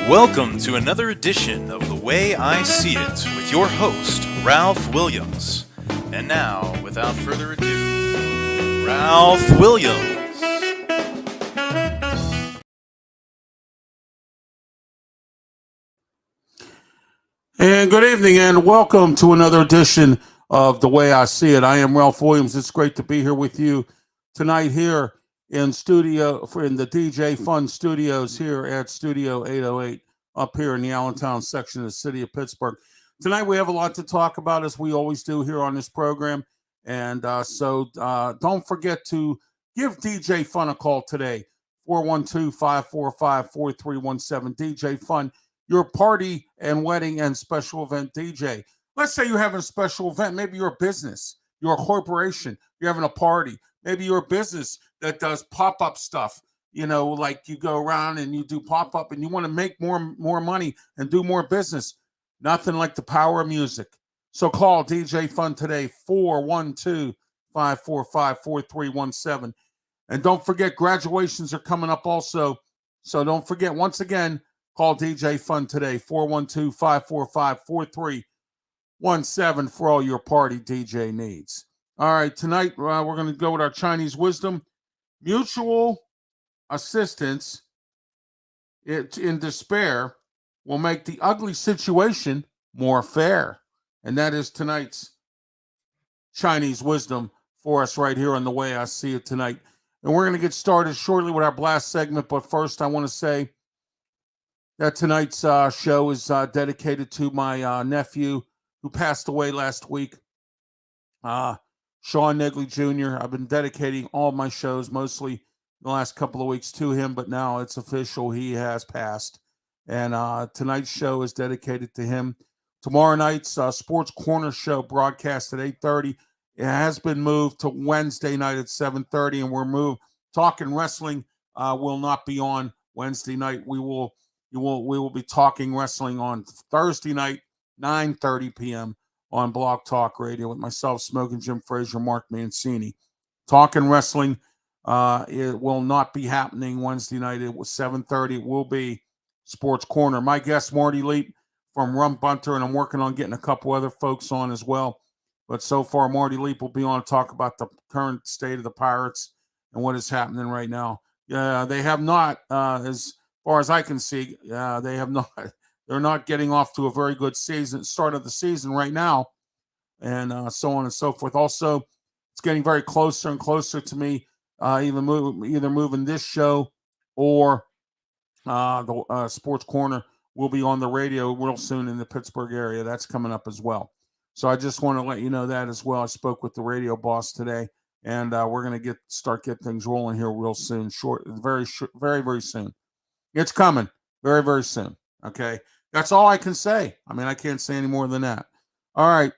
Welcome to another edition of The Way I See It with your host, Ralph Williams. And now, without further ado, Ralph Williams. And good evening and welcome to another edition of The Way I See It. I am Ralph Williams. It's great to be here with you tonight here in the DJ Fun Studios here at Studio 808 up here in the Allentown section of the city of Pittsburgh. Tonight we have a lot to talk about, as we always do here on this program. And so don't forget to give DJ Fun a call today, 412-545-4317. DJ Fun, your party and wedding and special event DJ. Let's say you're having a special event. Maybe you're a business, you're a corporation, you're having a party. Maybe you're a business that does pop-up stuff. You know, like you go around and you do pop-up and you want to make more money and do more business. Nothing like the power of music. So call DJ Fun today, 412-545-4317. And don't forget, graduations are coming up also. So don't forget, once again, call DJ Fun today, 412-545-4317 for all your party DJ needs. All right, tonight we're going to go with our Chinese wisdom. Mutual assistance in despair will make the ugly situation more fair. And that is tonight's Chinese wisdom for us right here on The Way I See It tonight. And we're going to get started shortly with our blast segment. But first, I want to say that tonight's show is dedicated to my nephew who passed away last week, Sean Negley Jr. I've been dedicating all my shows, mostly the last couple of weeks, to him, but now it's official. He has passed. And tonight's show is dedicated to him. Tomorrow night's Sports Corner show broadcast at 8:30. It has been moved to Wednesday night at 7:30, and we're moved. Talking Wrestling will not be on Wednesday night. We will be talking wrestling on Thursday night, 9:30 p.m. on Blog Talk Radio with myself, Smoking Jim Frazier, Mark Mancini. Talking Wrestling, it will not be happening Wednesday night. It was 7:30. It will be Sports Corner. My guest, Marty Leap from Rump Bunter, and I'm working on getting a couple other folks on as well. But so far, Marty Leap will be on to talk about the current state of the Pirates and what is happening right now. They have not, as far as I can see, they have not. They're not getting off to a very good start of the season right now, and so on and so forth. Also, it's getting very closer and closer to me either moving this show or the Sports Corner will be on the radio real soon in the Pittsburgh area. That's coming up as well. So I just want to let you know that as well. I spoke with the radio boss today, and we're going to get things rolling here real soon. Very, very soon. It's coming very, very soon. Okay, that's all I can say. I mean, I can't say any more than that. All right.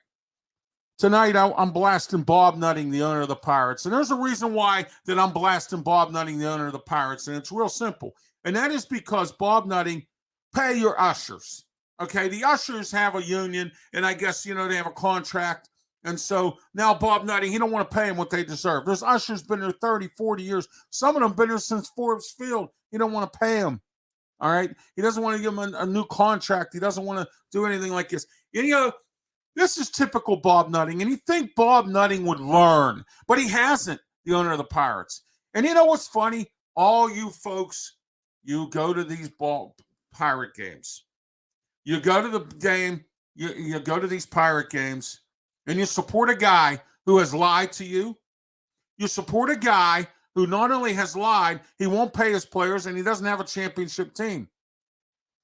Tonight, I'm blasting Bob Nutting, the owner of the Pirates. And there's a reason why that I'm blasting Bob Nutting, the owner of the Pirates. And it's real simple. And that is because Bob Nutting, pay your ushers. Okay, the ushers have a union, and I guess, they have a contract. And so now Bob Nutting, he don't want to pay them what they deserve. There's ushers been there 30, 40 years. Some of them been there since Forbes Field. He don't want to pay them. All right? He doesn't want to give them a new contract. He doesn't want to do anything like this. And, this is typical Bob Nutting, and you think Bob Nutting would learn, but he hasn't, the owner of the Pirates. And you know what's funny? All you folks, you go to these Pirate games. You go to the game, you go to these Pirate games, and you support a guy who has lied to you. You support a guy who not only has lied, he won't pay his players, and he doesn't have a championship team.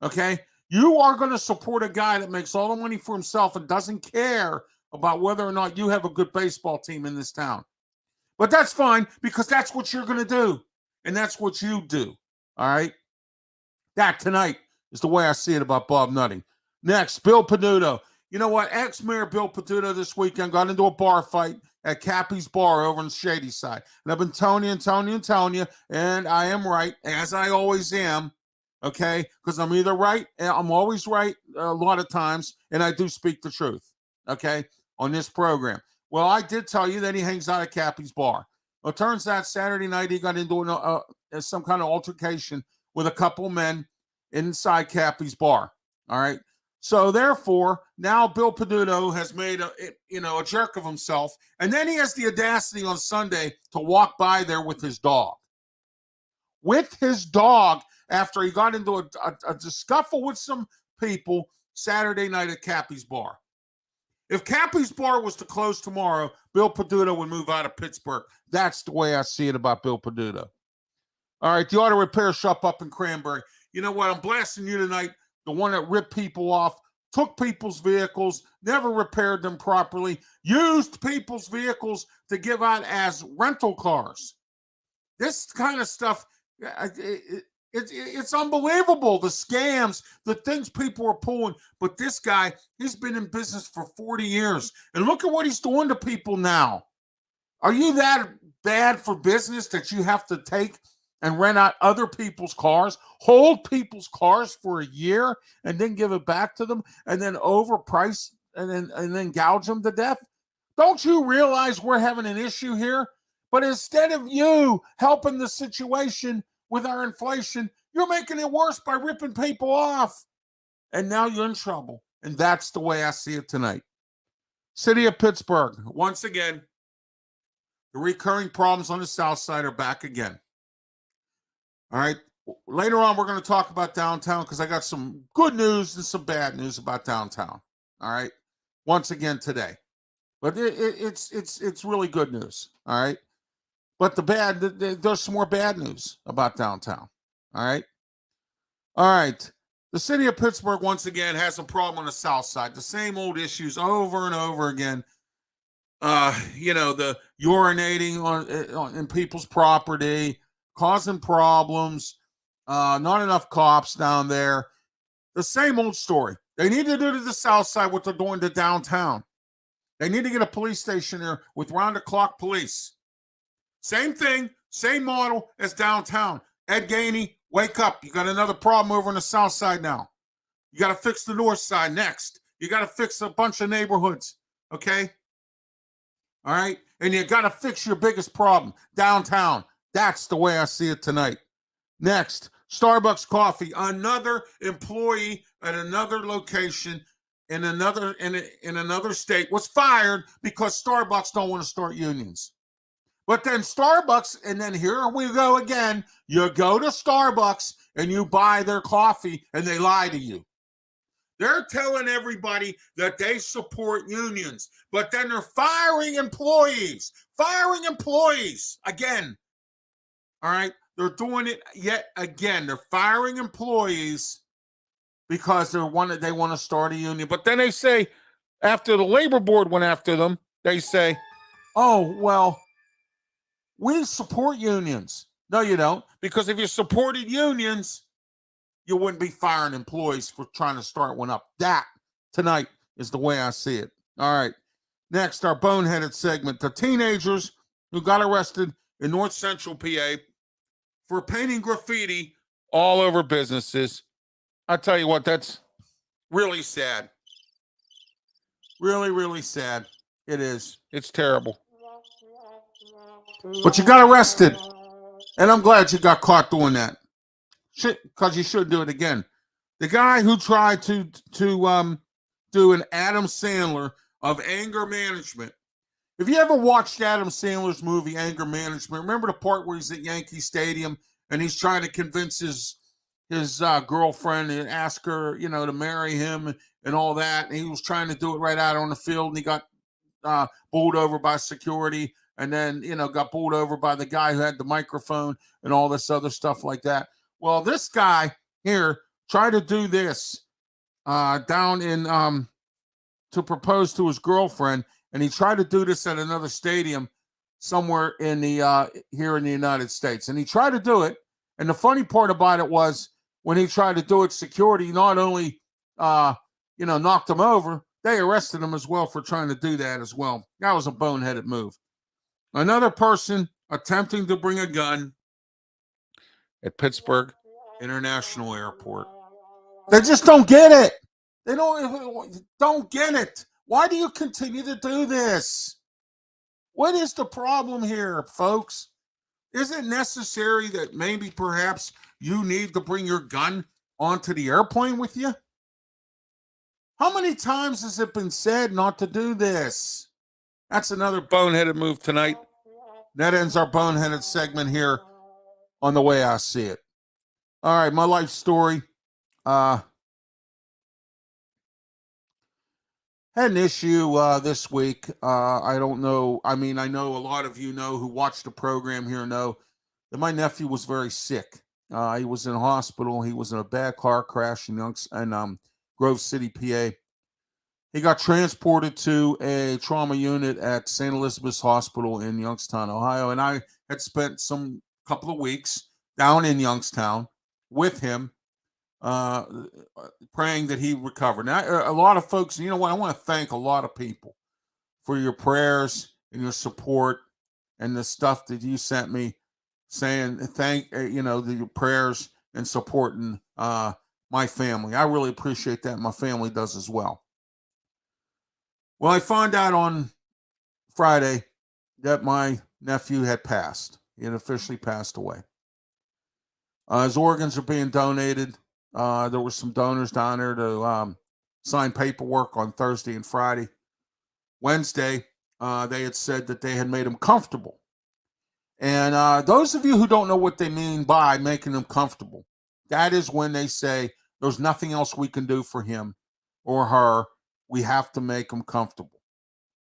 Okay? You are going to support a guy that makes all the money for himself and doesn't care about whether or not you have a good baseball team in this town. But that's fine, because that's what you're going to do. And that's what you do. All right? That tonight is the way I see it about Bob Nutting. Next, Bill Peduto. You know what? Ex-Mayor Bill Peduto this weekend got into a bar fight at Cappy's Bar over on the Shady Side. And I've been telling you, and I am right, as I always am. Okay, because I'm either right, I'm always right a lot of times, and I do speak the truth, okay, on this program. Well, I did tell you that he hangs out at Cappy's Bar. Well, it turns out Saturday night he got into some kind of altercation with a couple men, inside Cappy's bar. All right. So therefore, now Bill Peduto has made a jerk of himself, and then he has the audacity on Sunday to walk by there with his dog. With his dog, after he got into a scuffle with some people Saturday night at Cappy's bar. If Cappy's bar was to close tomorrow, Bill Peduto would move out of Pittsburgh. That's the way I see it about Bill Peduto. All right, the auto repair shop up in Cranberry. You know what? I'm blasting you tonight. The one that ripped people off, took people's vehicles, never repaired them properly, used people's vehicles to give out as rental cars. This kind of stuff, it's unbelievable. The scams, the things people are pulling. But this guy, he's been in business for 40 years. And look at what he's doing to people now. Are you that bad for business that you have to take and rent out other people's cars, hold people's cars for a year, and then give it back to them, and then overprice and then gouge them to death? Don't you realize we're having an issue here? But instead of you helping the situation with our inflation, you're making it worse by ripping people off. And now you're in trouble. And that's the way I see it tonight. City of Pittsburgh, once again, the recurring problems on the south side are back again. All right. Later on, we're going to talk about downtown because I got some good news and some bad news about downtown. All right. Once again today. But it's really good news. All right. But there's some more bad news about downtown. All right. All right. The city of Pittsburgh, once again, has a problem on the south side. The same old issues over and over again. The urinating in people's property, causing problems, not enough cops down there. The same old story. They need to do to the south side what they're doing to downtown. They need to get a police station there with round-the-clock police. Same thing, same model as downtown. Ed Gainey, wake up. You got another problem over on the south side now. You got to fix the north side next. You got to fix a bunch of neighborhoods, okay? All right? And you got to fix your biggest problem, downtown. That's the way I see it tonight. Next, Starbucks Coffee. Another employee at another location in another state was fired because Starbucks don't want to start unions. But then Starbucks, and then here we go again. You go to Starbucks and you buy their coffee and they lie to you. They're telling everybody that they support unions, but then they're firing employees again. All right. They're doing it yet again. They're firing employees because they want to start a union. But then they say, after the labor board went after them, they say, oh, well, we support unions. No, you don't. Because if you supported unions, you wouldn't be firing employees for trying to start one up. That, tonight, is the way I see it. All right. Next, our boneheaded segment. The teenagers who got arrested in North Central PA for painting graffiti all over businesses. I tell you what, that's really sad. Really, really sad. It is. It's terrible. But you got arrested. And I'm glad you got caught doing that. Because you should do it again. The guy who tried to do an Adam Sandler of anger management. If you ever watched Adam Sandler's movie Anger Management, remember the part where he's at Yankee Stadium and he's trying to convince his girlfriend and ask her, to marry him and all that. And he was trying to do it right out on the field, and he got pulled over by security, and then got pulled over by the guy who had the microphone and all this other stuff like that. Well, this guy here tried to do this down in to propose to his girlfriend, and he tried to do this at another stadium somewhere in the here in the United States. And he tried to do it, and the funny part about it was when he tried to do it, security not only knocked him over, they arrested him as well for trying to do that as well. That was a boneheaded move. Another person attempting to bring a gun at Pittsburgh International Airport. They just don't get it. They don't get it. Why do you continue to do this? What is the problem here, folks? Is it necessary that maybe perhaps you need to bring your gun onto the airplane with you? How many times has it been said not to do this? That's another boneheaded move tonight. That ends our boneheaded segment here on The Way I See It. All right, my life story. Had an issue this week. I don't know. I mean, I know a lot of you know who watch the program here know that my nephew was very sick. He was in a hospital. He was in a bad car crash in Grove City, PA. He got transported to a trauma unit at St. Elizabeth's Hospital in Youngstown, Ohio. And I had spent some couple of weeks down in Youngstown with him, praying that he recovered. Now, a lot of folks, you know what? I want to thank a lot of people for your prayers and your support and the stuff that you sent me saying your prayers and supporting my family. I really appreciate that. My family does as well. Well, I found out on Friday that my nephew had passed. He had officially passed away. His organs are being donated. There were some donors down there to sign paperwork on Thursday and Friday. Wednesday, they had said that they had made him comfortable. And those of you who don't know what they mean by making them comfortable, that is when they say there's nothing else we can do for him or her. We have to make them comfortable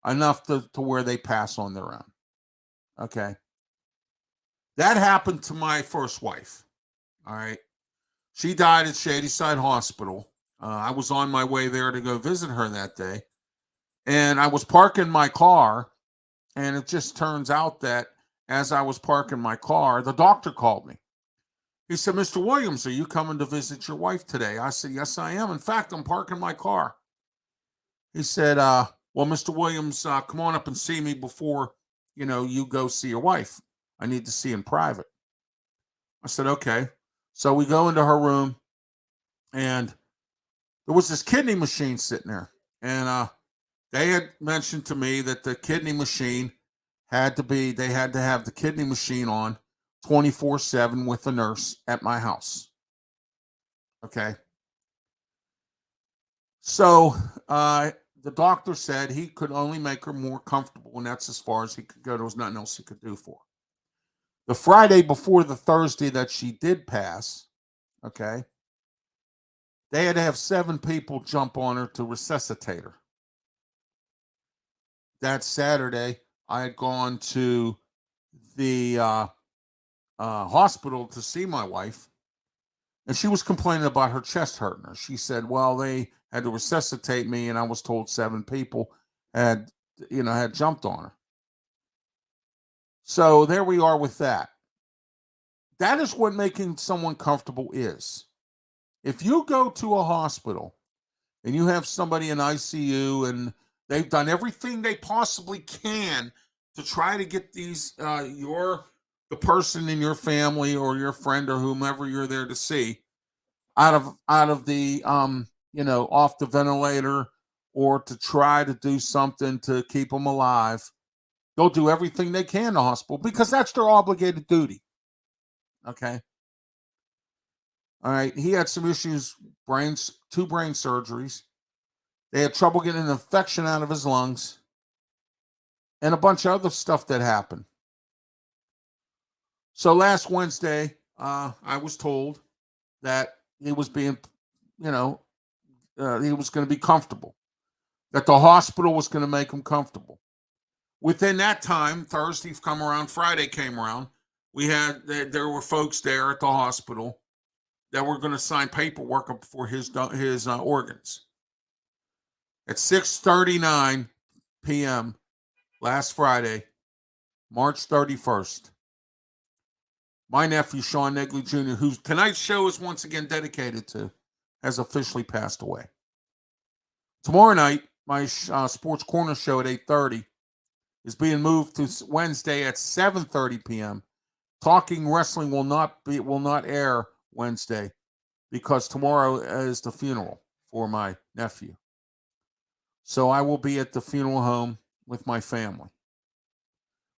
enough to where they pass on their own. Okay. That happened to my first wife. All right. She died at Shadyside Hospital. I was on my way there to go visit her that day. And I was parking my car. And it just turns out that as I was parking my car, the doctor called me. He said, "Mr. Williams, are you coming to visit your wife today?" I said, "Yes, I am. In fact, I'm parking my car." He said, "Well, Mr. Williams, come on up and see me before, you go see your wife. I need to see in private." I said, "Okay." So we go into her room, and there was this kidney machine sitting there. And they had mentioned to me that the kidney machine they had to have the kidney machine on 24/7 with a nurse at my house. Okay. So the doctor said he could only make her more comfortable, and that's as far as he could go. There was nothing else he could do for her. The Friday before the Thursday that she did pass, okay, they had to have 7 people jump on her to resuscitate her. That Saturday, I had gone to the hospital to see my wife, and she was complaining about her chest hurting her. She said, "Well, they had to resuscitate me, and I was told 7 people had jumped on her." So there we are with that. That is what making someone comfortable is. If you go to a hospital and you have somebody in ICU and they've done everything they possibly can to try to get the person in your family or your friend or whomever you're there to see out of the off the ventilator, or to try to do something to keep them alive, they'll do everything they can in the hospital because that's their obligated duty. Okay. All right. He had some issues, 2 brain surgeries. They had trouble getting an infection out of his lungs and a bunch of other stuff that happened. So last Wednesday, I was told that he was being, he was going to be comfortable, that the hospital was going to make him comfortable. Within that time, Thursday come around, Friday came around, there were folks there at the hospital that were going to sign paperwork for his organs. At 6:39 p.m. last Friday, March 31st, my nephew, Sean Negley Jr., who tonight's show is once again dedicated to, has officially passed away. Tomorrow night, my Sports Corner show at 8:30 is being moved to Wednesday at 7:30 p.m. Talking Wrestling will not air Wednesday because tomorrow is the funeral for my nephew. So I will be at the funeral home with my family.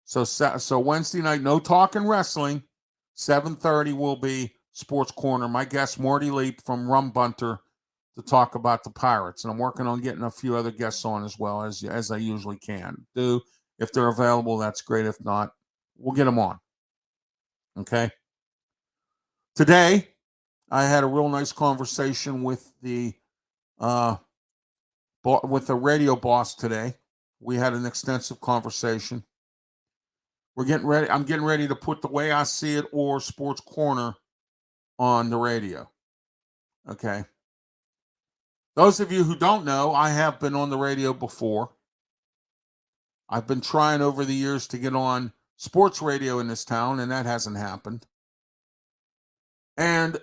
So Wednesday night, no Talking Wrestling. 7:30 will be Sports Corner. My guest, Marty Leap from Rum Bunter, to talk about the Pirates. And I'm working on getting a few other guests on as well, as I usually can do. If they're available, that's great. If not, we'll get them on. Okay. Today, I had a real nice conversation with the radio boss today. We had an extensive conversation. We're getting ready. I'm getting ready to put The Way I See It or Sports Corner on the radio. Okay. Those of you who don't know, I have been on the radio before. I've been trying over the years to get on sports radio in this town, and that hasn't happened. And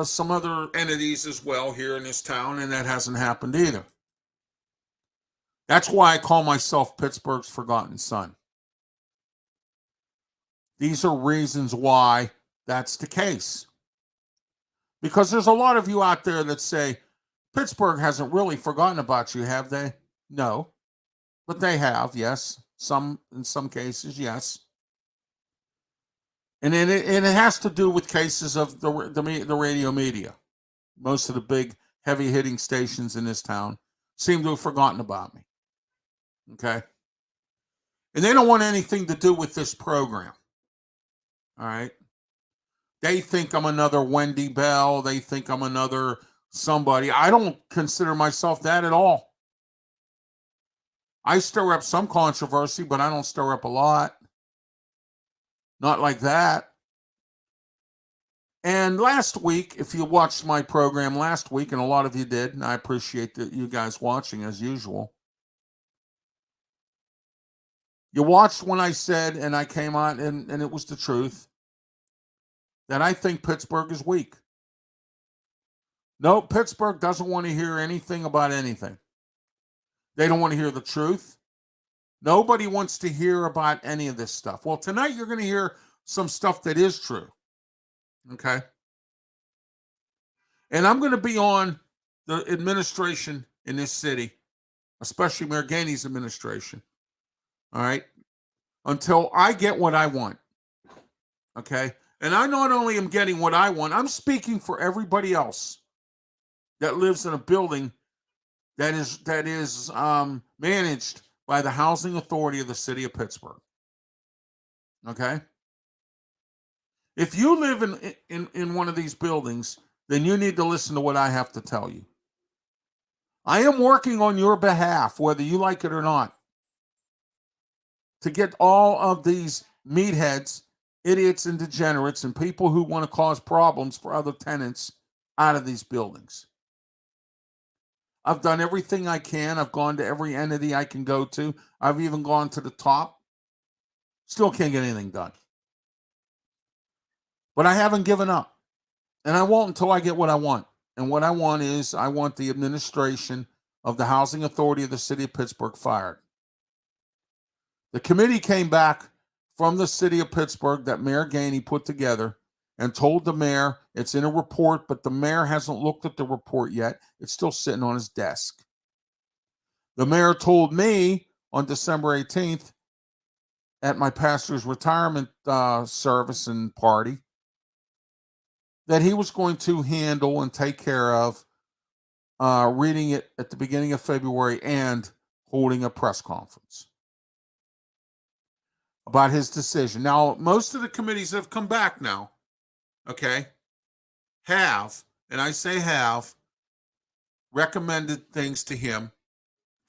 some other entities as well here in this town, and that hasn't happened either. That's why I call myself Pittsburgh's Forgotten Son. These are reasons why that's the case. Because there's a lot of you out there that say, Pittsburgh hasn't really forgotten about you, have they? No. But they have, yes. In some cases, yes. And it has to do with cases of the radio media. Most of the big, heavy-hitting stations in this town seem to have forgotten about me. Okay? And they don't want anything to do with this program. All right? They think I'm another Wendy Bell. They think I'm another somebody. I don't consider myself that at all. I stir up some controversy, but I don't stir up a lot. Not like that. And last week, if you watched my program last week, and a lot of you did, and I appreciate you guys watching as usual. You watched when I said, and I came on, and it was the truth, that I think Pittsburgh is weak. No, Pittsburgh doesn't want to hear anything about anything. They don't want to hear the truth. Nobody wants to hear about any of this stuff. Well, tonight you're going to hear some stuff that is true. Okay? And I'm going to be on the administration in this city, especially Mayor Gainey's administration. All right? Until I get what I want. Okay? And I not only am getting what I want, I'm speaking for everybody else that lives in a building that is managed by the Housing Authority of the City of Pittsburgh. Okay? If you live in one of these buildings, then you need to listen to what I have to tell you. I am working on your behalf, whether you like it or not, to get all of these meatheads, idiots and degenerates, and people who want to cause problems for other tenants out of these buildings. I've done everything I can. I've gone to every entity I can go to. I've even gone to the top. Still can't get anything done. But I haven't given up. And I won't until I get what I want. And what I want is I want the administration of the Housing Authority of the City of Pittsburgh fired. The committee came back from the City of Pittsburgh that Mayor Gainey put together and told the mayor it's in a report, but the mayor hasn't looked at the report yet. It's still sitting on his desk. The mayor told me on December 18th at my pastor's retirement service and party that he was going to handle and take care of reading it at the beginning of February and holding a press conference about his decision. Now, most of the committees that have come back now, okay, have, and I say have, recommended things to him,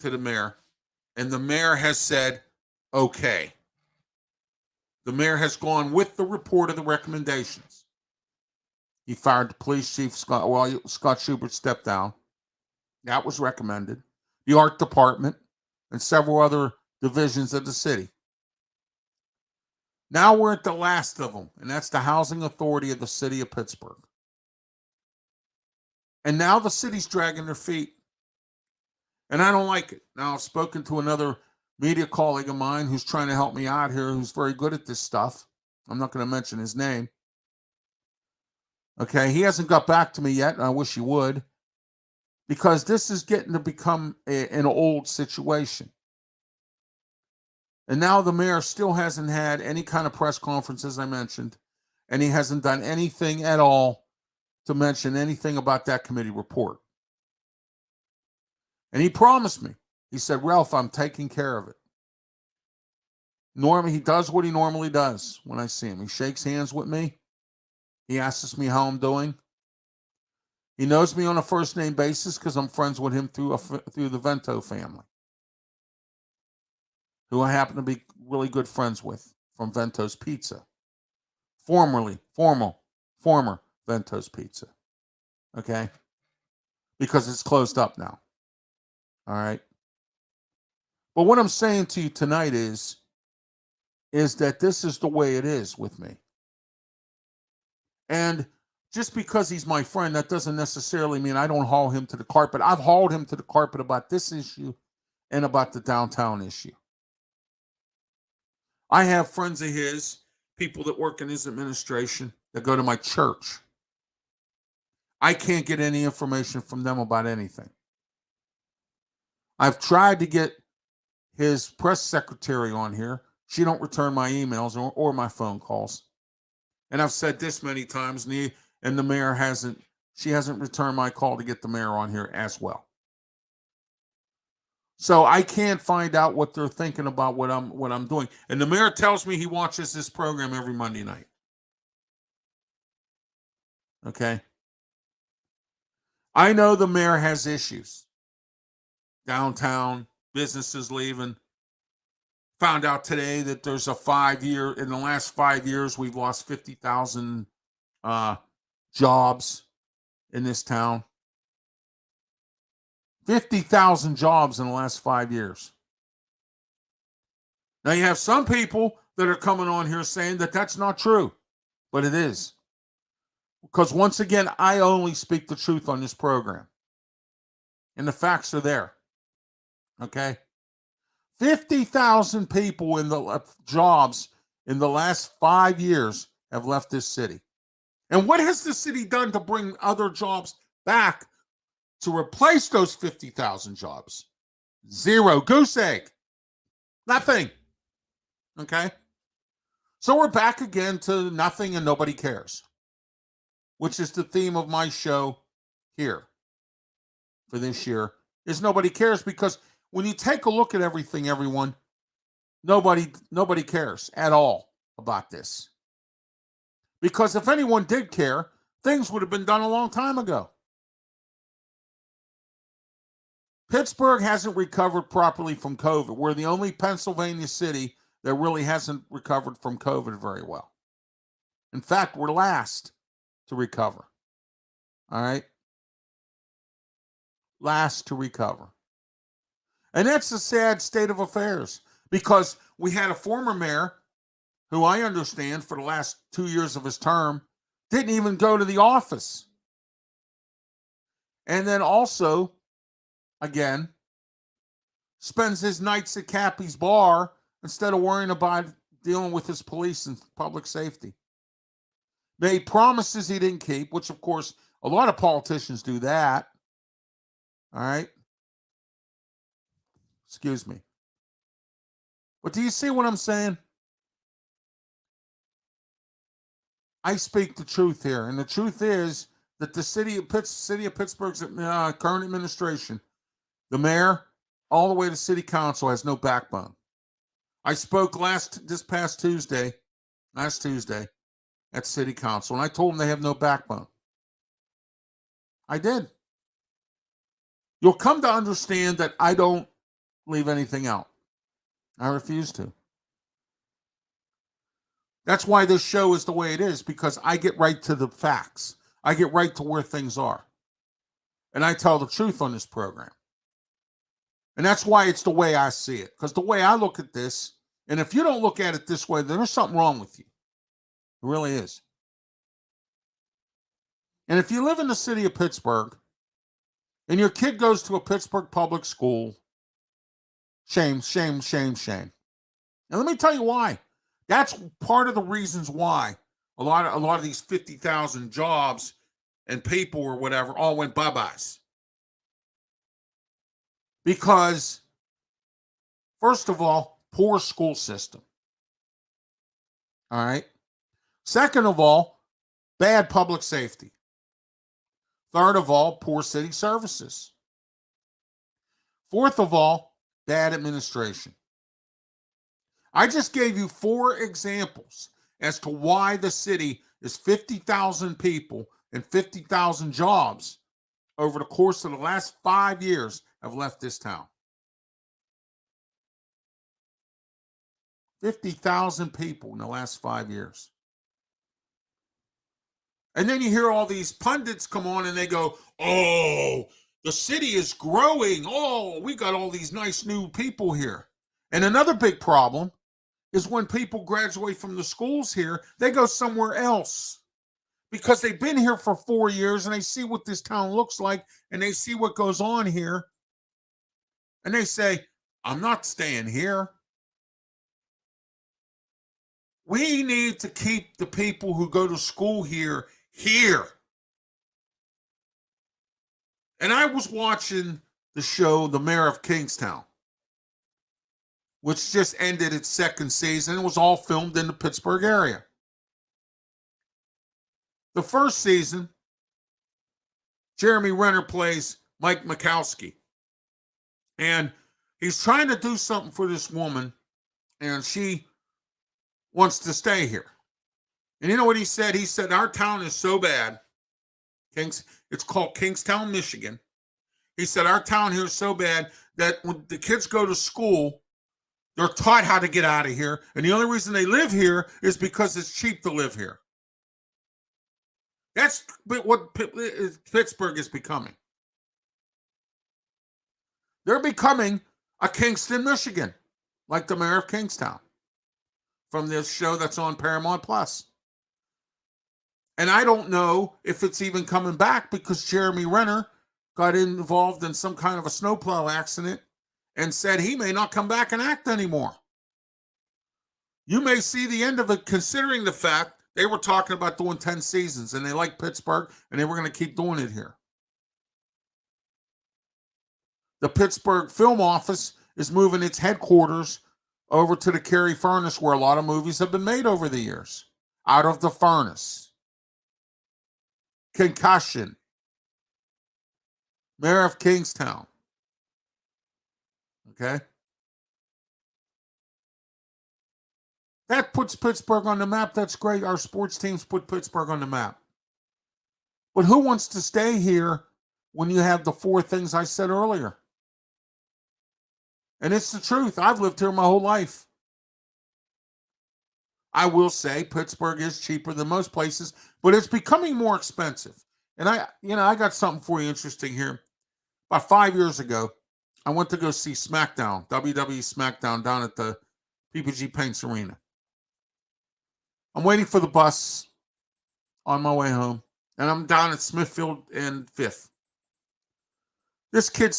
to the mayor, and the mayor has said, okay. The mayor has gone with the report of the recommendations. He fired the police chief, Scott Schubert stepped down. That was recommended. The art department and several other divisions of the city. Now we're at the last of them, and that's the Housing Authority of the City of Pittsburgh. And now the city's dragging their feet. And I don't like it. Now, I've spoken to another media colleague of mine who's trying to help me out here, who's very good at this stuff. I'm not going to mention his name. Okay, he hasn't got back to me yet, and I wish he would, because this is getting to become an old situation. And now the mayor still hasn't had any kind of press conference, as I mentioned, and he hasn't done anything at all to mention anything about that committee report. And he promised me. He said, Ralph, I'm taking care of it. He does what he normally does when I see him. He shakes hands with me. He asks me how I'm doing. He knows me on a first name basis because I'm friends with him through the Vento family, who I happen to be really good friends with from Vento's Pizza. Former Vento's Pizza. Okay? Because it's closed up now. All right? But what I'm saying to you tonight is that this is the way it is with me. And just because he's my friend, that doesn't necessarily mean I don't haul him to the carpet. I've hauled him to the carpet about this issue and about the downtown issue. I have friends of his, people that work in his administration, that go to my church. I can't get any information from them about anything. I've tried to get his press secretary on here. She don't return my emails or my phone calls. And I've said this many times, and the mayor hasn't returned my call to get the mayor on here as well. So I can't find out what they're thinking about what I'm doing. And the mayor tells me he watches this program every Monday night. Okay? I know the mayor has issues. Downtown, businesses leaving. Found out today that there's in the last 5 years, we've lost 50,000 jobs in this town. 50,000 jobs in the last 5 years. Now you have some people that are coming on here saying that that's not true, but it is. Because once again, I only speak the truth on this program. And the facts are there. Okay? 50,000 people in the jobs in the last 5 years have left this city. And what has the city done to bring other jobs back to replace those 50,000 jobs? Zero. Goose egg. Nothing. Okay? So we're back again to nothing and nobody cares, which is the theme of my show here for this year, is nobody cares, because when you take a look at everything, everyone, nobody cares at all about this. Because if anyone did care, things would have been done a long time ago. Pittsburgh hasn't recovered properly from COVID. We're the only Pennsylvania city that really hasn't recovered from COVID very well. In fact, we're last to recover. All right? Last to recover. And that's a sad state of affairs, because we had a former mayor who I understand for the last 2 years of his term didn't even go to the office. And then also, again, spends his nights at Cappy's bar instead of worrying about dealing with his police and public safety. Made promises he didn't keep, which, of course, a lot of politicians do that. All right? Excuse me. But do you see what I'm saying? I speak the truth here. And the truth is that the city of Pittsburgh's current administration, the mayor, all the way to city council, has no backbone. I spoke last Tuesday at city council, and I told them they have no backbone. I did. You'll come to understand that I don't leave anything out. I refuse to. That's why this show is the way it is, because I get right to the facts. I get right to where things are. And I tell the truth on this program. And that's why it's the way I see it. Because the way I look at this, and if you don't look at it this way, then there's something wrong with you. It really is. And if you live in the city of Pittsburgh, and your kid goes to a Pittsburgh public school, shame, shame, shame, shame. And let me tell you why. That's part of the reasons why a lot of these 50,000 jobs and people or whatever all went bye-byes. Because, first of all, poor school system. All right? Second of all, bad public safety. Third of all, poor city services. Fourth of all, bad administration. I just gave you 4 examples as to why the city is 50,000 people and 50,000 jobs over the course of the last 5 years have left this town. 50,000 people in the last 5 years. And then you hear all these pundits come on and they go, oh, the city is growing. Oh, we got all these nice new people here. And another big problem is when people graduate from the schools here, they go somewhere else because they've been here for 4 years and they see what this town looks like and they see what goes on here. And they say, I'm not staying here. We need to keep the people who go to school here. And I was watching the show, The Mayor of Kingstown, which just ended its 2nd season. It was all filmed in the Pittsburgh area. The 1st season, Jeremy Renner plays Mike Mikowski. And he's trying to do something for this woman, and she wants to stay here. And you know what he said? He said, our town is so bad. It's called Kingstown, Michigan. He said, our town here is so bad that when the kids go to school, they're taught how to get out of here. And the only reason they live here is because it's cheap to live here. That's what Pittsburgh is becoming. They're becoming a Kingston, Michigan, like the Mayor of Kingstown from this show that's on Paramount Plus. And I don't know if it's even coming back because Jeremy Renner got involved in some kind of a snowplow accident and said he may not come back and act anymore. You may see the end of it, considering the fact they were talking about doing 10 seasons and they like Pittsburgh and they were going to keep doing it here. The Pittsburgh Film Office is moving its headquarters over to the Cary Furnace, where a lot of movies have been made over the years. Out of the Furnace. Concussion. Mayor of Kingstown. Okay? That puts Pittsburgh on the map. That's great. Our sports teams put Pittsburgh on the map. But who wants to stay here when you have the 4 things I said earlier? And it's the truth. I've lived here my whole life. I will say Pittsburgh is cheaper than most places, but it's becoming more expensive. And I got something for you interesting here. About 5 years ago, I went to go see SmackDown, WWE SmackDown, down at the PPG Paints Arena. I'm waiting for the bus on my way home, and I'm down at Smithfield and 5th. This kid's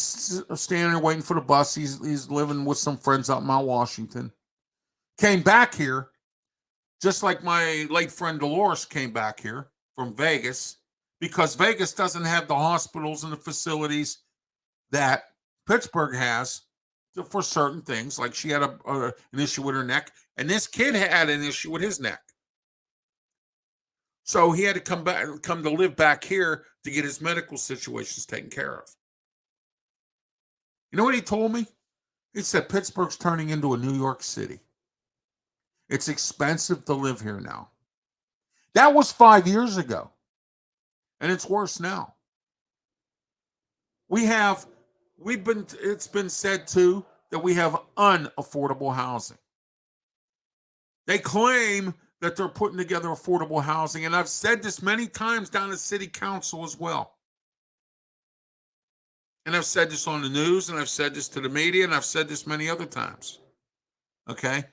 standing there waiting for the bus. He's living with some friends out in Mount Washington. Came back here, just like my late friend Dolores came back here from Vegas, because Vegas doesn't have the hospitals and the facilities that Pittsburgh has for certain things. Like she had an issue with her neck, and this kid had an issue with his neck. So he had to come to live back here to get his medical situations taken care of. You know what he told me? He said Pittsburgh's turning into a New York City. It's expensive to live here now. That was 5 years ago. And it's worse now. It's been said too that we have unaffordable housing. They claim that they're putting together affordable housing. And I've said this many times down at City Council as well. And I've said this on the news, and I've said this to the media, and I've said this many other times. Okay?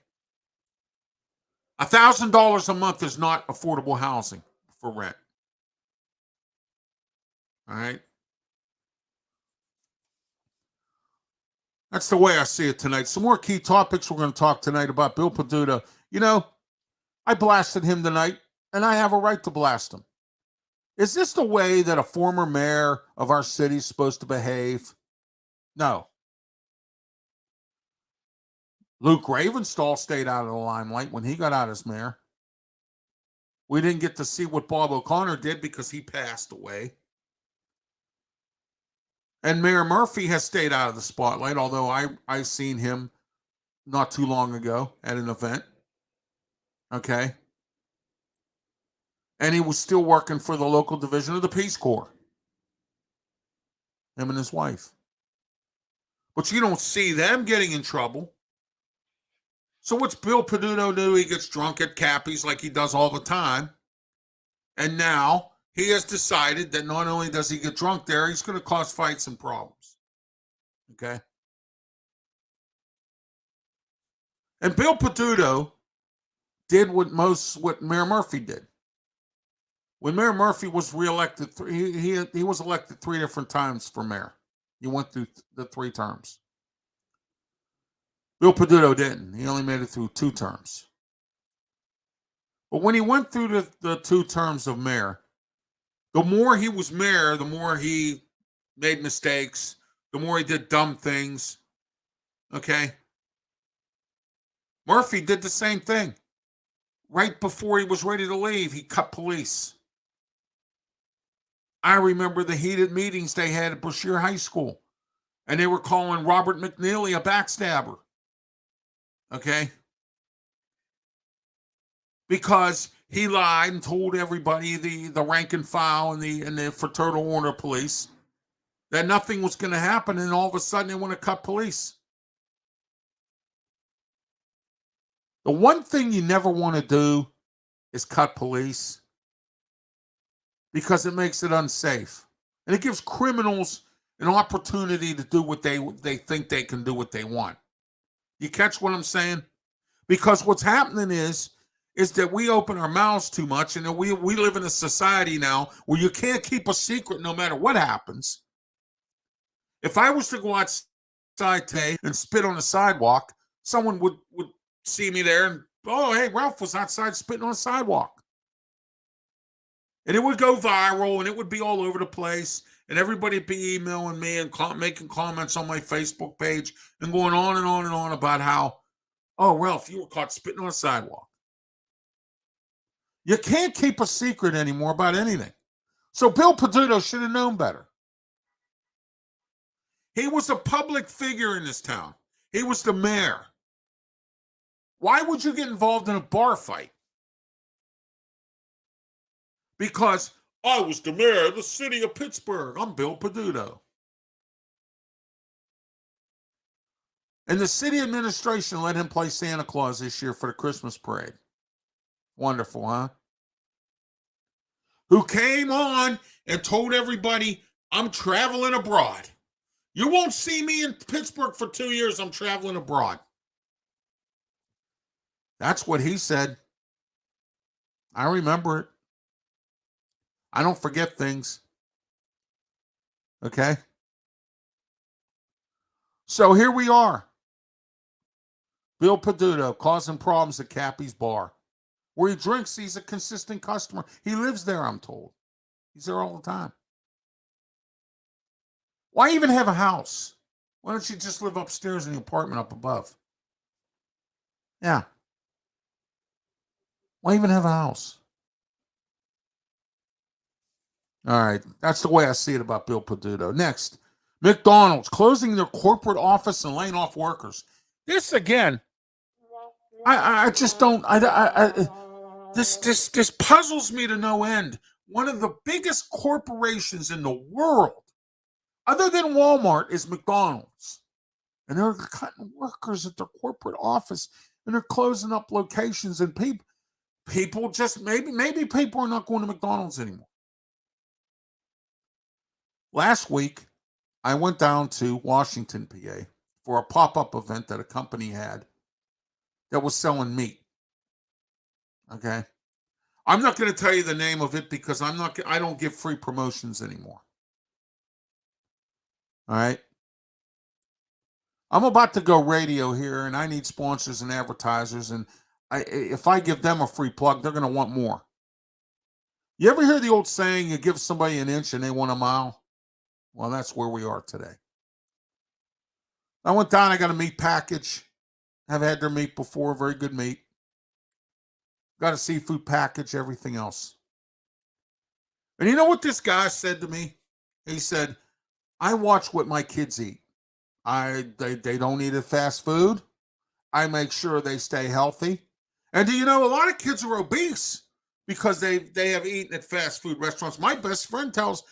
$1,000 a month is not affordable housing for rent. All right? That's the way I see it tonight. Some more key topics we're going to talk tonight about. Bill Peduto. You know, I blasted him tonight, and I have a right to blast him. Is this the way that a former mayor of our city is supposed to behave? No. Luke Ravenstahl stayed out of the limelight when he got out as mayor. We didn't get to see what Bob O'Connor did because he passed away. And Mayor Murphy has stayed out of the spotlight, although I seen him not too long ago at an event. Okay. And he was still working for the local division of the Peace Corps. Him and his wife. But you don't see them getting in trouble. So what's Bill Peduto do? He gets drunk at Cappy's like he does all the time. And now he has decided that not only does he get drunk there, he's going to cause fights and problems. Okay? And Bill Peduto did what Mayor Murphy did. When Mayor Murphy was reelected, he was elected 3 different times for mayor. He went through the 3 terms. Bill Peduto didn't. He only made it through 2 terms. But when he went through the 2 terms of mayor, the more he was mayor, the more he made mistakes, the more he did dumb things. Okay? Murphy did the same thing. Right before he was ready to leave, he cut police. I remember the heated meetings they had at Brashear High School, and they were calling Robert McNeely a backstabber. Okay? Because he lied and told everybody, the rank and file and the Fraternal Order Police, that nothing was going to happen, and all of a sudden they want to cut police. The one thing you never want to do is cut police, because it makes it unsafe. And it gives criminals an opportunity to do what they think they can do what they want. You catch what I'm saying? Because what's happening is that we open our mouths too much, and we live in a society now where you can't keep a secret no matter what happens. If I was to go outside today and spit on the sidewalk, someone would see me there and, oh, hey, Ralph was outside spitting on the sidewalk. And it would go viral, and it would be all over the place, and everybody would be emailing me and making comments on my Facebook page and going on and on and on about how, oh, Ralph, you were caught spitting on a sidewalk. You can't keep a secret anymore about anything. So Bill Peduto should have known better. He was a public figure in this town. He was the mayor. Why would you get involved in a bar fight? Because I was the mayor of the city of Pittsburgh. I'm Bill Peduto. And the city administration let him play Santa Claus this year for the Christmas parade. Wonderful, huh? Who came on and told everybody, I'm traveling abroad. You won't see me in Pittsburgh for 2 years. I'm traveling abroad. That's what he said. I remember it. I don't forget things. Okay? So here we are. Bill Peduto causing problems at Cappy's Bar. Where he drinks, he's a consistent customer. He lives there, I'm told. He's there all the time. Why even have a house? Why don't you just live upstairs in the apartment up above? Yeah. Why even have a house? All right. That's the way I see it about Bill Peduto. Next, McDonald's closing their corporate office and laying off workers. This again, I just don't. This puzzles me to no end. One of the biggest corporations in the world, other than Walmart, is McDonald's, and they're cutting workers at their corporate office, and they're closing up locations, and people just maybe people are not going to McDonald's anymore. Last week, I went down to Washington, PA, for a pop-up event that a company had that was selling meat. Okay? I'm not going to tell you the name of it because I don't give free promotions anymore. All right? I'm about to go radio here, and I need sponsors and advertisers, and if I give them a free plug, they're going to want more. You ever hear the old saying, you give somebody an inch and they want a mile? Well, that's where we are today. I went down, I got a meat package. I've had their meat before, very good meat. Got a seafood package, everything else. And you know what this guy said to me? He said, I watch what my kids eat. They don't eat fast food. I make sure they stay healthy. And do you know, a lot of kids are obese because they have eaten at fast food restaurants. My best friend tells,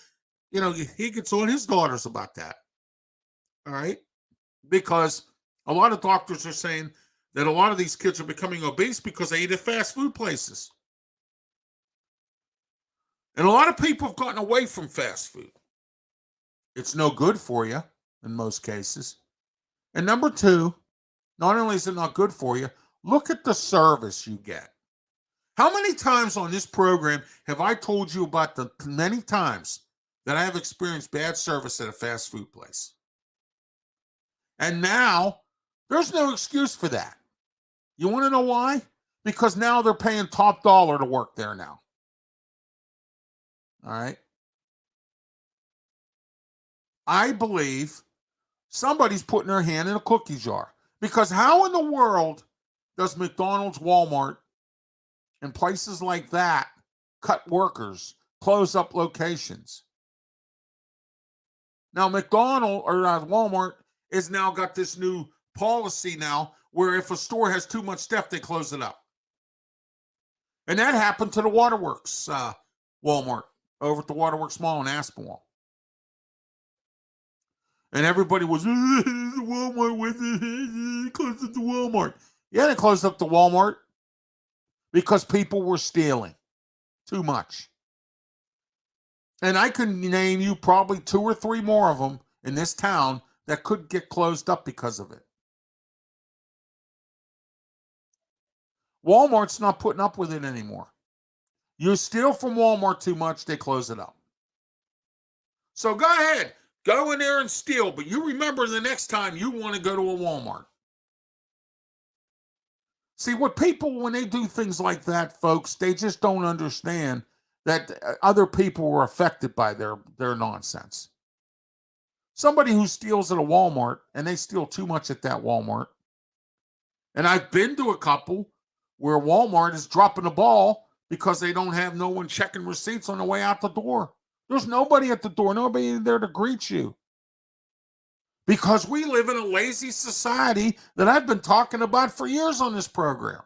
he gets on his daughters about that. All right? Because a lot of doctors are saying that a lot of these kids are becoming obese because they eat at fast food places. And a lot of people have gotten away from fast food. It's no good for you in most cases. And number two, not only is it not good for you, look at the service you get. How many times on this program have I told you about the many times that I have experienced bad service at a fast food place? And now there's no excuse for that. You want to know why? Because now they're paying top dollar to work there now. All right. I believe somebody's putting their hand in a cookie jar. Because how in the world does McDonald's, Walmart, and places like that cut workers, close up locations? Now, McDonald's or Walmart has now got this new policy now where if a store has too much stuff, they close it up. And that happened to the Waterworks Walmart over at the Waterworks Mall in Aspinwall. And everybody was, Walmart closed up the Walmart. Yeah, they closed up the Walmart because people were stealing too much. And I can name you probably 2 or 3 more of them in this town that could get closed up because of it. Walmart's not putting up with it anymore. You steal from Walmart too much, they close it up. So go ahead. Go in there and steal, but you remember the next time you want to go to a Walmart. See, what people, when they do things like that, folks, they just don't understand that other people were affected by their nonsense. Somebody who steals at a Walmart, and they steal too much at that Walmart, and I've been to a couple where Walmart is dropping the ball because they don't have no one checking receipts on the way out the door. There's nobody at the door, nobody there to greet you. Because we live in a lazy society that I've been talking about for years on this program.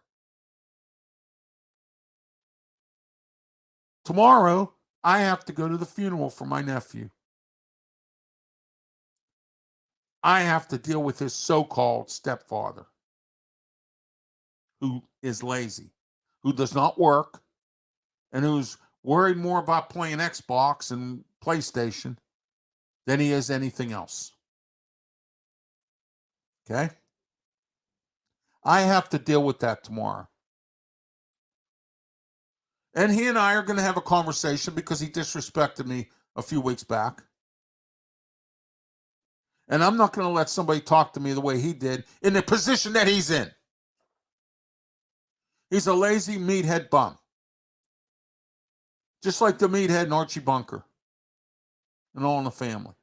Tomorrow, I have to go to the funeral for my nephew. I have to deal with his so-called stepfather, who is lazy, who does not work, and who's worried more about playing Xbox and PlayStation than he is anything else. Okay? I have to deal with that tomorrow. And he and I are going to have a conversation because he disrespected me a few weeks back. And I'm not going to let somebody talk to me the way he did in the position that he's in. He's a lazy meathead bum. Just like the meathead and Archie Bunker and All in the Family.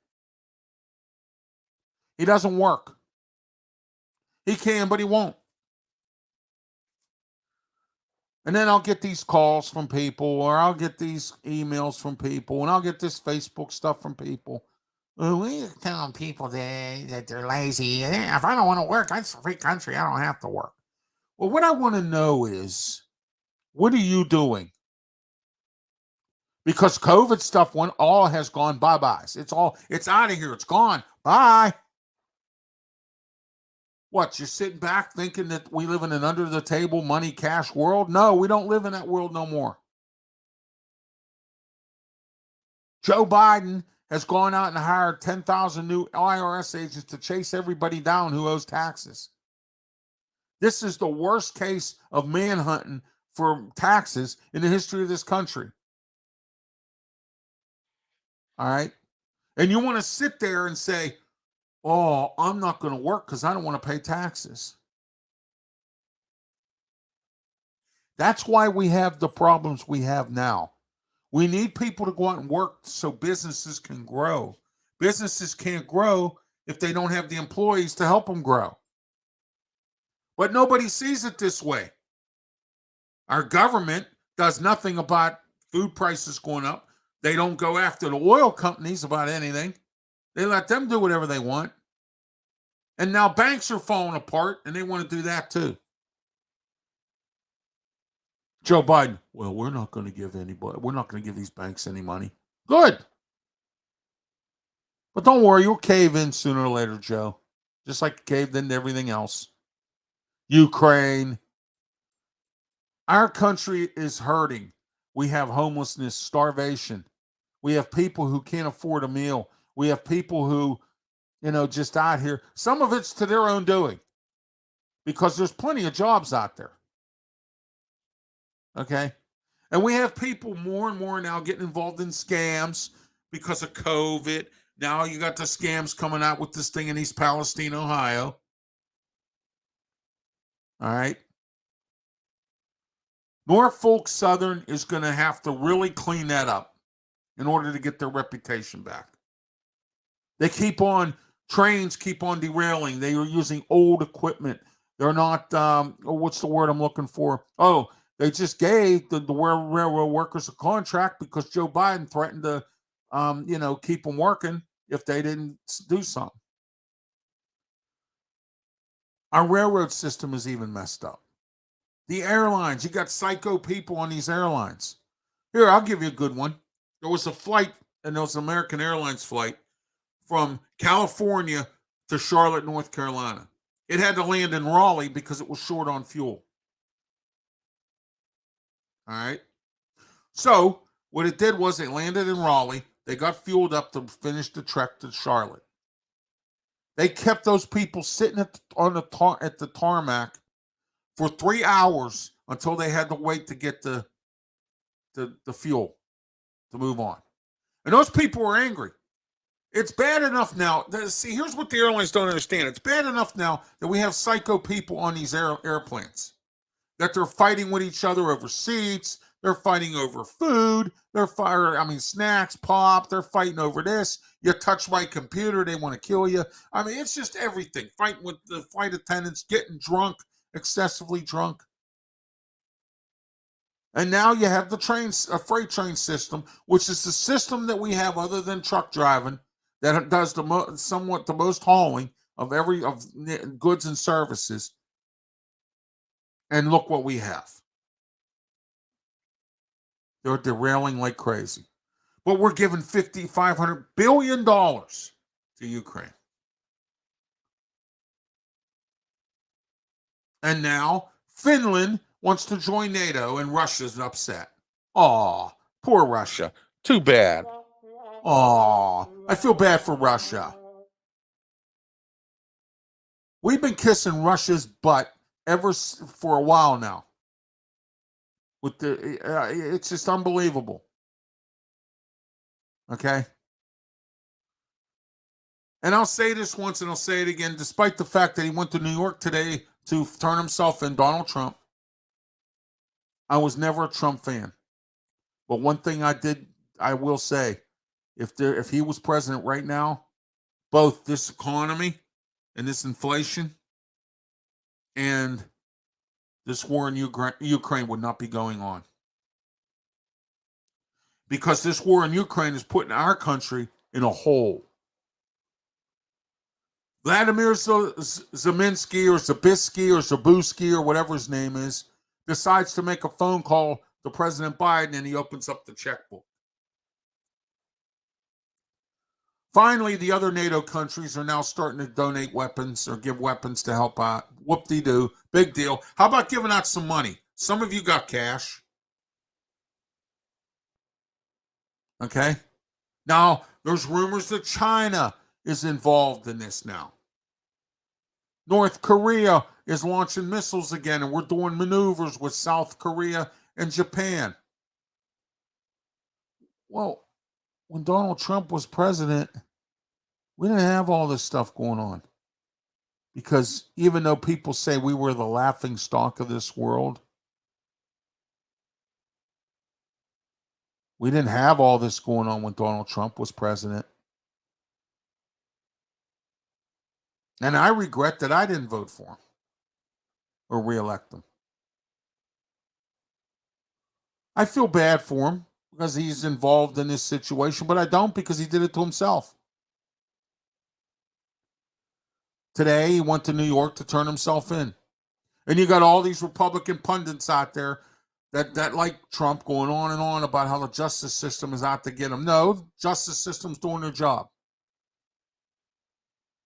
He doesn't work. He can, but he won't. And then I'll get these calls from people, or I'll get these emails from people, and I'll get this Facebook stuff from people. We're telling people that they're lazy. If I don't want to work, it's a free country. I don't have to work. Well, what I want to know is, what are you doing? Because COVID stuff all has gone bye-byes. It's out of here. It's gone. Bye. What, you're sitting back thinking that we live in an under-the-table money cash world? No, we don't live in that world no more. Joe Biden has gone out and hired 10,000 new IRS agents to chase everybody down who owes taxes. This is the worst case of manhunting for taxes in the history of this country. All right? And you want to sit there and say, oh, I'm not going to work because I don't want to pay taxes. That's why we have the problems we have now. We need people to go out and work so businesses can grow. Businesses can't grow if they don't have the employees to help them grow. But nobody sees it this way. Our government does nothing about food prices going up. They don't go after the oil companies about anything. They let them do whatever they want. And now banks are falling apart, and they want to do that too. Joe Biden, well, we're not going to give these banks any money. Good. But don't worry, you'll cave in sooner or later, Joe. Just like you caved into everything else. Ukraine. Our country is hurting. We have homelessness, starvation. We have people who can't afford a meal. We have people who, just out here. Some of it's to their own doing because there's plenty of jobs out there. Okay? And we have people more and more now getting involved in scams because of COVID. Now you got the scams coming out with this thing in East Palestine, Ohio. All right? Norfolk Southern is going to have to really clean that up in order to get their reputation back. Trains keep on derailing. They are using old equipment. They're not, what's the word I'm looking for? Oh, they just gave the railroad workers a contract because Joe Biden threatened to, keep them working if they didn't do something. Our railroad system is even messed up. The airlines, you got psycho people on these airlines. Here, I'll give you a good one. There was a flight, and there was an American Airlines flight from California to Charlotte, North Carolina. It had to land in Raleigh because it was short on fuel. All right. So what it did was it landed in Raleigh. They got fueled up to finish the trek to Charlotte. They kept those people sitting at the tarmac for 3 hours until they had to wait to get the fuel to move on. And those people were angry. It's bad enough now. See, here's what the airlines don't understand. It's bad enough now that we have psycho people on these airplanes, that they're fighting with each other over seats. They're fighting over food. Snacks, pop. They're fighting over this. You touch my computer, they want to kill you. It's just everything. Fighting with the flight attendants, getting drunk, excessively drunk. And now you have a freight train system, which is the system that we have other than truck driving, that does somewhat the most hauling of goods and services. And look what we have. They're derailing like crazy. But we're giving $500 billion to Ukraine. And now Finland wants to join NATO, and Russia's upset. Aw, poor Russia. Too bad. Aw, I feel bad for Russia. We've been kissing Russia's butt for a while now. It's just unbelievable. Okay? And I'll say this once and I'll say it again, despite the fact that he went to New York today to turn himself in, Donald Trump, I was never a Trump fan. But one thing I will say, if he was president right now, both this economy and this inflation and this war in Ukraine would not be going on. Because this war in Ukraine is putting our country in a hole. Vladimir Zelensky or Zabisky or Zabusky or whatever his name is decides to make a phone call to President Biden, and he opens up the checkbook. Finally, the other NATO countries are now starting to donate weapons or give weapons to help out. Whoop-de-doo. Big deal. How about giving out some money? Some of you got cash. Okay? Now, there's rumors that China is involved in this now. North Korea is launching missiles again, and we're doing maneuvers with South Korea and Japan. Well, when Donald Trump was president, we didn't have all this stuff going on. Because even though people say we were the laughing stock of this world, we didn't have all this going on when Donald Trump was president. And I regret that I didn't vote for him or reelect him. I feel bad for him because he's involved in this situation, but I don't because he did it to himself. Today, he went to New York to turn himself in. And you got all these Republican pundits out there that like Trump going on and on about how the justice system is out to get him. No, the justice system's doing their job.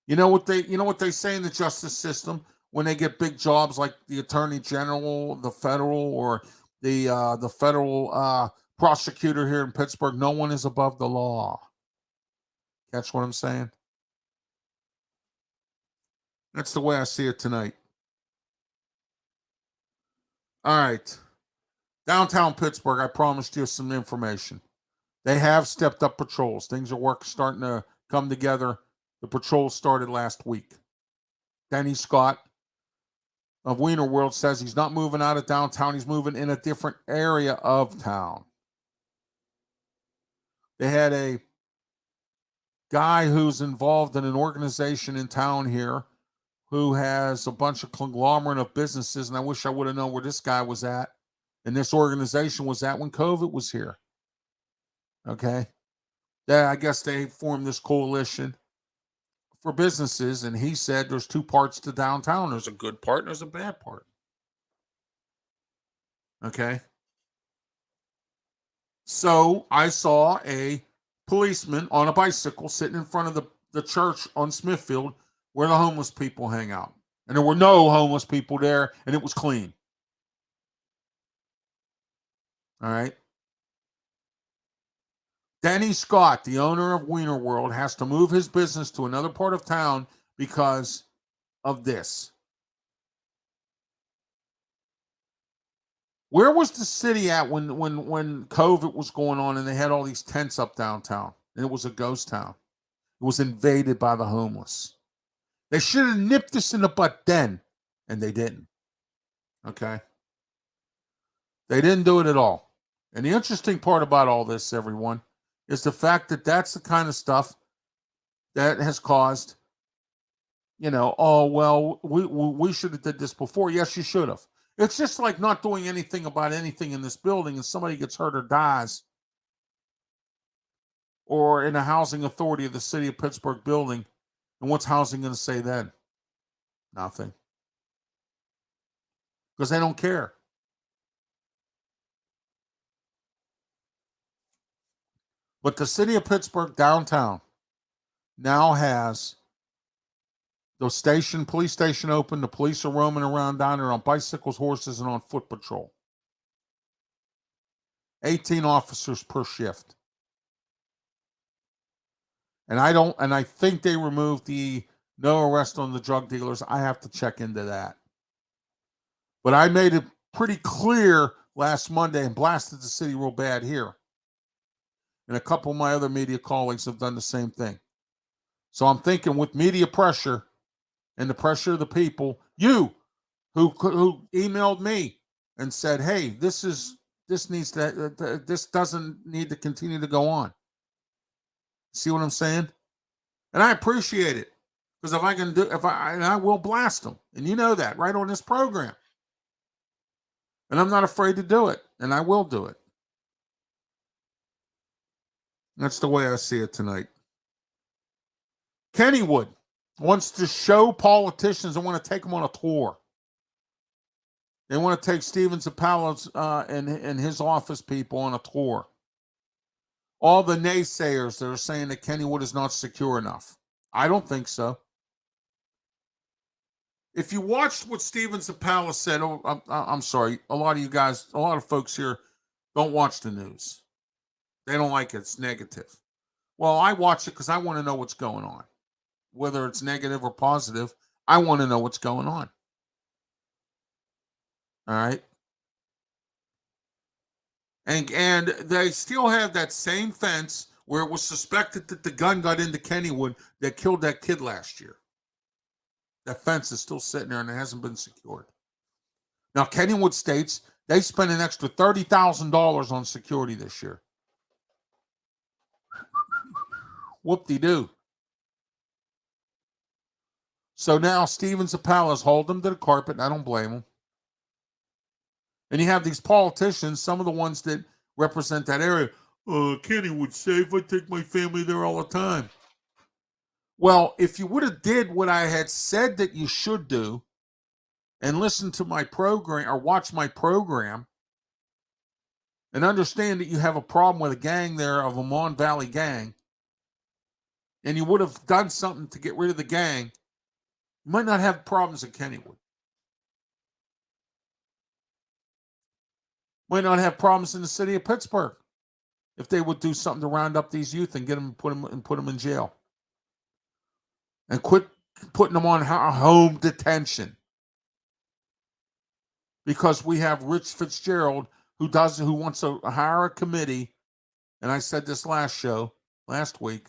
You know what they say in the justice system when they get big jobs like the attorney general, the federal, or the federal prosecutor here in Pittsburgh? No one is above the law. Catch what I'm saying? That's the way I see it tonight. All right. Downtown Pittsburgh, I promised you some information. They have stepped up patrols. Things are starting to come together. The patrol started last week. Denny Scott of Wiener World says he's not moving out of downtown. He's moving in a different area of town. They had a guy who's involved in an organization in town here who has a bunch of conglomerate of businesses, and I wish I would have known where this guy was at and this organization was at when COVID was here. Okay? I guess they formed this coalition for businesses, and he said there's two parts to downtown. There's a good part and there's a bad part. Okay? So I saw a policeman on a bicycle sitting in front of the church on Smithfield where the homeless people hang out. And there were no homeless people there, and it was clean. All right? Denny Scott, the owner of Wiener World, has to move his business to another part of town because of this. Where was the city at when COVID was going on and they had all these tents up downtown and it was a ghost town? It was invaded by the homeless. They should have nipped this in the butt then, and they didn't. Okay? They didn't do it at all. And the interesting part about all this, everyone, is the fact that that's the kind of stuff that has caused, oh, well, we should have did this before. Yes, you should have. It's just like not doing anything about anything in this building and somebody gets hurt or dies, or in a housing authority of the city of Pittsburgh building. And what's housing going to say then? Nothing. Because they don't care. But the city of Pittsburgh downtown now has the police station open. The police are roaming around down there on bicycles, horses, and on foot patrol. 18 officers per shift. And I think they removed the no arrest on the drug dealers. I have to check into that. But I made it pretty clear last Monday and blasted the city real bad here. And a couple of my other media colleagues have done the same thing. So I'm thinking with media pressure and the pressure of the people, you who emailed me and said, "Hey, this doesn't need to continue to go on." See what I'm saying? And I appreciate it, because I will blast them, and you know that right on this program. And I'm not afraid to do it, and I will do it. That's the way I see it tonight. Kennywood wants to show politicians and want to take them on a tour. They want to take Steven Zappala's and his office people on a tour. All the naysayers that are saying that Kennywood is not secure enough. I don't think so. If you watched what Steven Zappala said, I'm sorry, a lot of folks here don't watch the news. They don't like it. It's negative. Well, I watch it because I want to know what's going on. Whether it's negative or positive, I want to know what's going on. All right? And they still have that same fence where it was suspected that the gun got into Kennywood that killed that kid last year. That fence is still sitting there and it hasn't been secured. Now, Kennywood states they spent an extra $30,000 on security this year. Whoop-de-doo. So now Steven Zappala's hold them to the carpet, and I don't blame him. And you have these politicians, some of the ones that represent that area. Kennywood's safe. I take my family there all the time. Well, if you would have did what I had said that you should do and listen to my program or watch my program and understand that you have a problem with a gang there of a Mon Valley gang, and you would have done something to get rid of the gang, you might not have problems in Kennywood. Might not have problems in the city of Pittsburgh if they would do something to round up these youth and get them, put them in jail, and quit putting them on home detention. Because we have Rich Fitzgerald who wants to hire a committee, and I said this last week,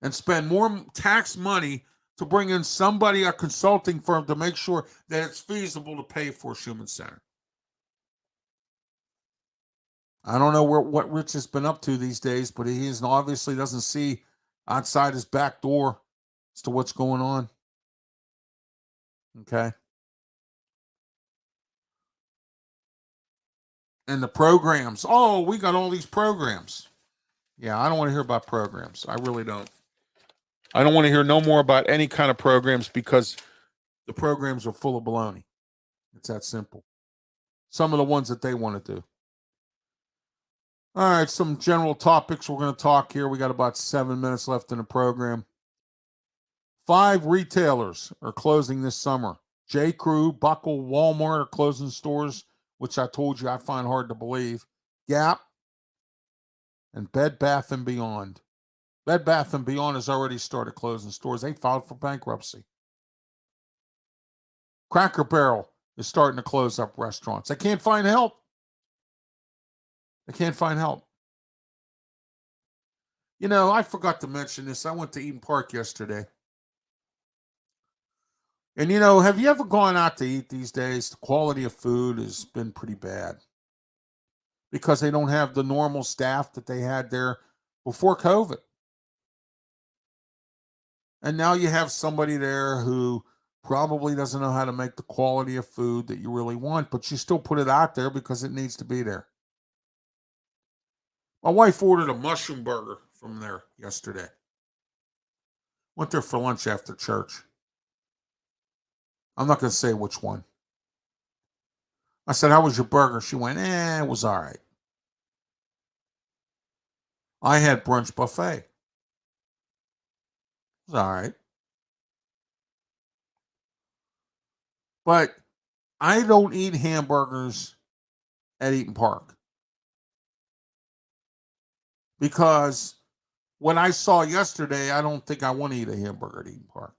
and spend more tax money to bring in somebody, a consulting firm, to make sure that it's feasible to pay for Schumann Center. I don't know what Rich has been up to these days, but he obviously doesn't see outside his back door as to what's going on. Okay. And the programs. Oh, we got all these programs. Yeah, I don't want to hear about programs. I really don't. I don't want to hear no more about any kind of programs because the programs are full of baloney. It's that simple. Some of the ones that they want to do. All right, some general topics we're going to talk here. We got about 7 minutes left in the program. 5 retailers are closing this summer. J. Crew, Buckle, Walmart are closing stores, which I told you I find hard to believe. Gap, and Bed Bath & Beyond. Bed Bath & Beyond has already started closing stores. They filed for bankruptcy. Cracker Barrel is starting to close up restaurants. They can't find help. You know, I forgot to mention this. I went to Eden Park yesterday. And, you know, have you ever gone out to eat these days? The quality of food has been pretty bad because they don't have the normal staff that they had there before COVID. And now you have somebody there who probably doesn't know how to make the quality of food that you really want, but you still put it out there because it needs to be there. My wife ordered a mushroom burger from there yesterday. Went there for lunch after church. I'm not going to say which one. I said, "How was your burger?" She went, "It was all right." I had brunch buffet. It was all right. But I don't eat hamburgers at Eaton Park. Because what I saw yesterday, I don't think I want to eat a hamburger at Eaton Park.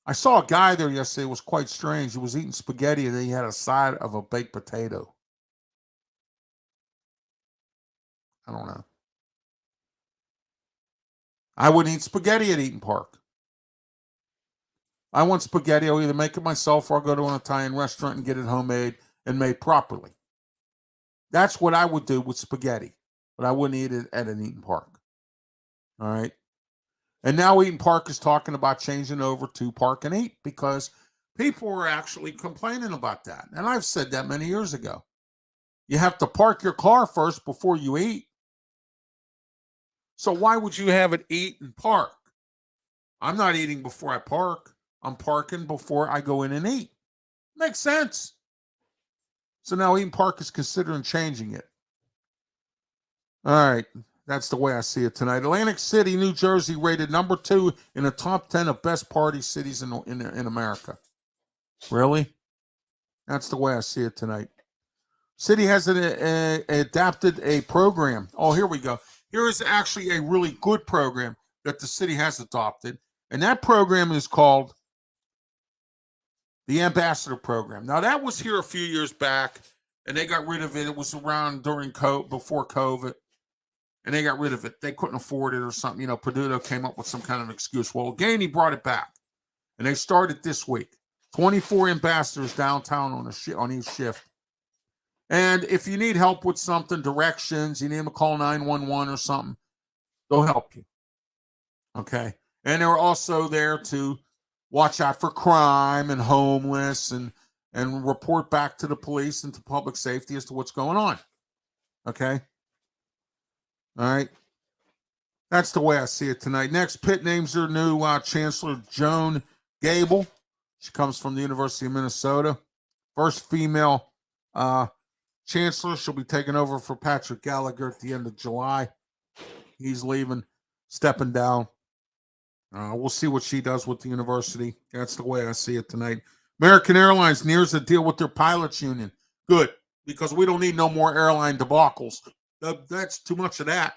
I saw a guy there yesterday. It was quite strange. He was eating spaghetti and then he had a side of a baked potato. I don't know. I wouldn't eat spaghetti at Eaton Park. I want spaghetti. I'll either make it myself or I'll go to an Italian restaurant and get it homemade and made properly. That's what I would do with spaghetti, but I wouldn't eat it at an Eaton Park. All right. And now Eaton Park is talking about changing over to Park and Eat because people are actually complaining about that. And I've said that many years ago. You have to park your car first before you eat. So why would you have it eat and park? I'm not eating before I park. I'm parking before I go in and eat. Makes sense. So now Eaton Park is considering changing it. All right. That's the way I see it tonight. Atlantic City, New Jersey, rated number 2 in the top 10 of best party cities in America. Really? That's the way I see it tonight. City has adapted a program. Oh, here we go. Here is actually a really good program that the city has adopted. And that program is called the Ambassador Program. Now, that was here a few years back, and they got rid of it. It was around before COVID. And they got rid of it. They couldn't afford it or something. You know, Peduto came up with some kind of excuse. Well, again, he brought it back. And they started this week. 24 ambassadors downtown on each shift. And if you need help with something, directions, you need them to call 911 or something, they'll help you. Okay? And they're also there to watch out for crime and homeless and report back to the police and to public safety as to what's going on. Okay? All right. That's the way I see it tonight. Next, Pitt names their new chancellor, Joan Gable. She comes from the University of Minnesota. First female chancellor. She'll be taking over for Patrick Gallagher at the end of July. He's leaving, stepping down. We'll see what she does with the university. That's the way I see it tonight. American Airlines nears a deal with their pilots union. Good, because we don't need no more airline debacles. That's too much of that.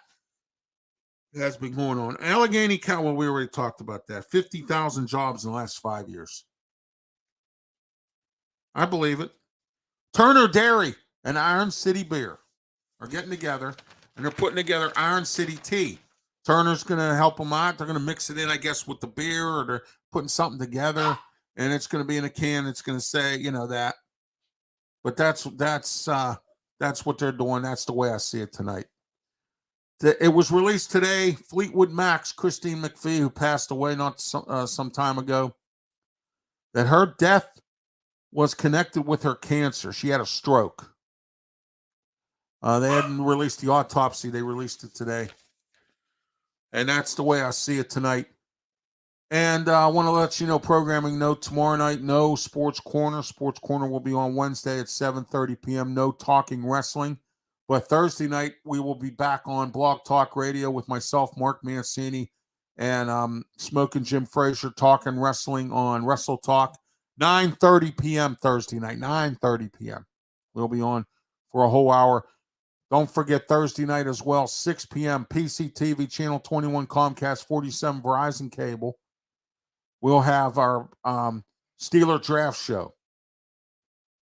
Has been going on. Allegheny County, well, we already talked about that. 50,000 jobs in the last 5 years. I believe it. Turner Dairy and Iron City Beer are getting together, and they're putting together Iron City Tea. Turner's going to help them out. They're going to mix it in, I guess, with the beer, or they're putting something together, and it's going to be in a can. It's going to say, that. But that's what they're doing. That's the way I see it tonight. It was released today. Fleetwood Mac's Christine McVie, who passed away not some time ago, that her death was connected with her cancer. She had a stroke. They hadn't released the autopsy. They released it today. And that's the way I see it tonight. And I want to let you know, programming note, tomorrow night, no Sports Corner. Sports Corner will be on Wednesday at 7:30 p.m. No talking wrestling. But Thursday night, we will be back on Blog Talk Radio with myself, Mark Mancini, and Smoking Jim Frazier talking wrestling on Wrestle Talk. 9:30 p.m. Thursday night, 9:30 p.m. We'll be on for a whole hour. Don't forget Thursday night as well, 6 p.m. PCTV, Channel 21, Comcast 47, Verizon Cable. We'll have our Steeler Draft Show.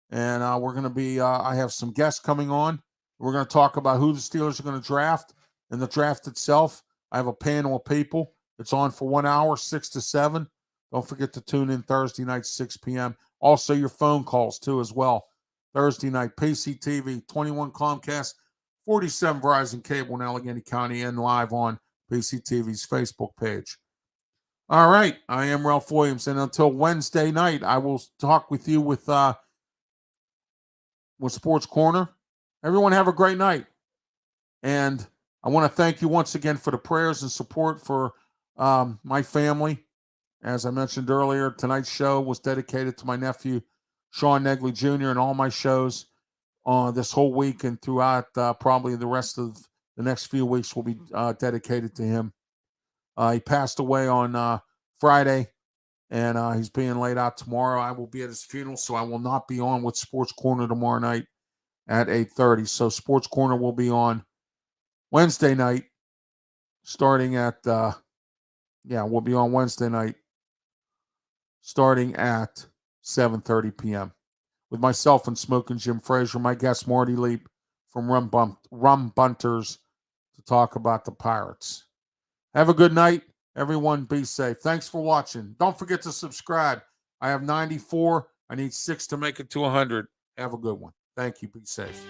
And we're going to be, I have some guests coming on. We're going to talk about who the Steelers are going to draft and the draft itself. I have a panel of people. It's on for 1 hour, 6 to 7. Don't forget to tune in Thursday night, 6 p.m. Also, your phone calls, too, as well. Thursday night, PCTV, 21 Comcast, 47 Verizon Cable in Allegheny County, and live on PCTV's Facebook page. All right, I am Ralph Williams, and until Wednesday night, I will talk with you with Sports Corner. Everyone have a great night. And I want to thank you once again for the prayers and support for my family. As I mentioned earlier, tonight's show was dedicated to my nephew, Sean Negley Jr., and all my shows this whole week and throughout probably the rest of the next few weeks will be dedicated to him. He passed away on Friday, and he's being laid out tomorrow. I will be at his funeral, so I will not be on with Sports Corner tomorrow night at 8:30. So Sports Corner will be on Wednesday night, starting at we'll be on Wednesday night, starting at 7:30 p.m. with myself and Smoking Jim Frazier, my guest Marty Leap from Rum Bunters to talk about the Pirates. Have a good night. Everyone be safe. Thanks for watching. Don't forget to subscribe. I have 94. I need 6 to make it to 100. Have a good one. Thank you. Be safe.